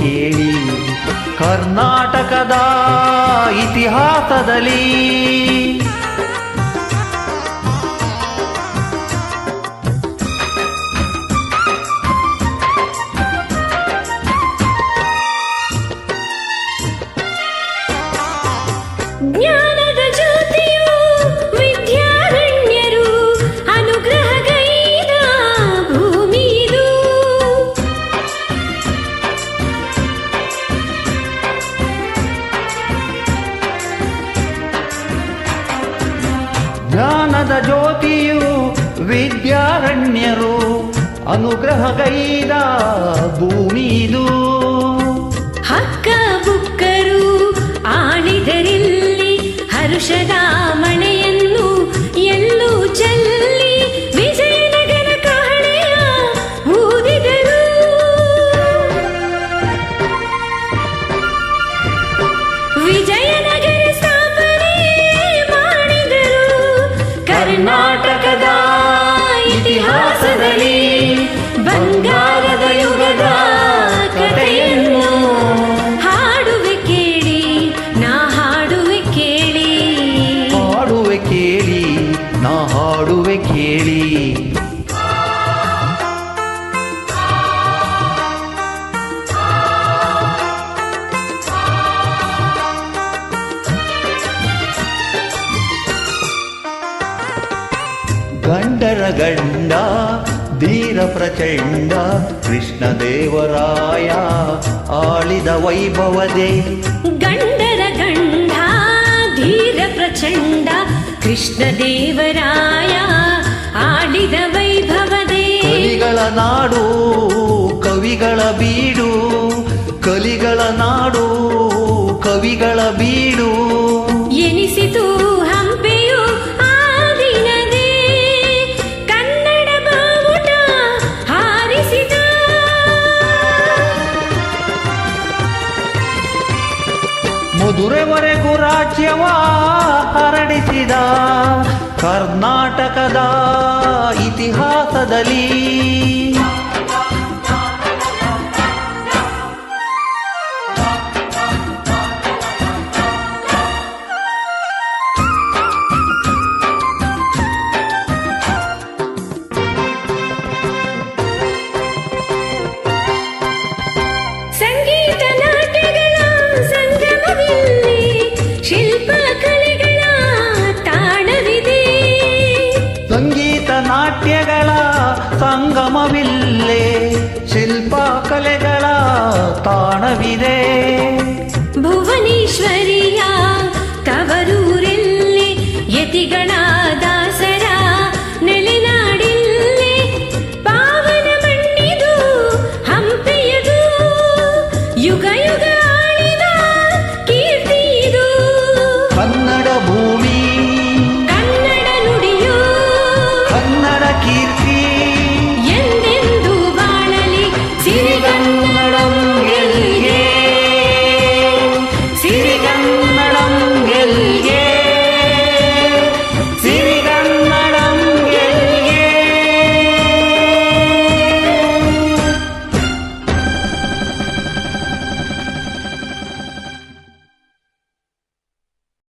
ಕೇಳಿ ಕರ್ನಾಟಕದ ಇತಿಹಾಸದಲ್ಲಿ ಜ್ಞಾನದ ಜ್ಯೋತಿಯು ವಿದ್ಯಾರಣ್ಯರು ಅನುಗ್ರಹಗೈದ ಭೂಮಿದು. ಜ್ಞಾನದ ಜ್ಯೋತಿಯು ವಿದ್ಯಾರಣ್ಯರು ಅನುಗ್ರಹಗೈದ ಭೂಮಿದು. ಹಕ್ಕ ಬುಕ್ಕರು ಆಳಿದರಿಲ್ಲಿ ಹರುಷದ ಮಳೆಯನ್ನು ಎಲ್ಲೂ ಚೆಲ್ಲಿ ವಿಜಯನಗರ ಕಹಳೆಯ ಊದಿದರು. ವಿಜಯನಗರ ಸ್ಥಾಪನೆ ಮಾಡಿದರು. ಕರ್ನಾಟಕದ ಇತಿಹಾಸದಲ್ಲಿ ಬಂಗಾರದ ಯುಗದ ಕಥೆಯನ್ನು ಹಾಡುವೆ ಕೇಳಿ, ನಾ ಹಾಡುವೆ ಕೇಳಿ, ಹಾಡುವೆ ಕೇಳಿ, ನಾ ಹಾಡುವೆ ಕೇಳಿ. ಗಂಡರ ಗಂಡ ಧೀರ ಪ್ರಚಂಡ ಕೃಷ್ಣದೇವರಾಯ ಆಳಿದ ವೈಭವದೆ. ಗಂಡರ ಗಂಡ ಧೀರ ಪ್ರಚಂಡ ಕೃಷ್ಣದೇವರಾಯ ಆಳಿದ ವೈಭವದೆ. ಕಲಿಗಳ ನಾಡು ಕವಿಗಳ ಬೀಡು, ಕಲಿಗಳ ನಾಡು ಕವಿಗಳ ಬೀಡು. ಎನಿಸಿತು ಹಂಪೆಯು ಆ ದಿನದೇ, ಕನ್ನಡ ಬಾವುಟ ಹಾರಿಸಿದ. ಮಧುರೆವರೆಗೂ ರಾಜ್ಯವ ಹರಡಿಸಿದ ಕರ್ನಾಟಕದ ಇತಿಹಾಸದಲ್ಲಿ. ಸಂಗೀತ ನಾಟ್ಯಗಳ ಸಂಗಮವಿಲ್ಲಿ, ಶಿಲ್ಪ ಕಲೆಗಳ ತಾಣವಿದೆ. ಸಂಗೀತ ನಾಟ್ಯಗಳ ಸಂಗಮವಿಲ್ಲೇ, ಶಿಲ್ಪ ಕಲೆಗಳ ತಾಣವಿದೆ. ಭುವನೇಶ್ವರಿಯ ತವರೂರಲ್ಲಿ ಯತಿಗಳ ದಾಸರ ನೆಲೆನಾಡಿಲ್ಲಿ, ಪಾವನ ಮಣ್ಣಿದು ಹಂಪೆಯದು, ಯುಗ ಯುಗ ಆಳಿದ ಕೀರ್ತಿ ಇದು. ಕನ್ನಡ ಭೂಮಿ ಕನ್ನಡ ನುಡಿಯು ಕನ್ನಡ ಕೀರ್ತಿ ಎಂದೆಂದು ಬಾಳಲಿ ಸಿರಿಗನ್ನಡಂ.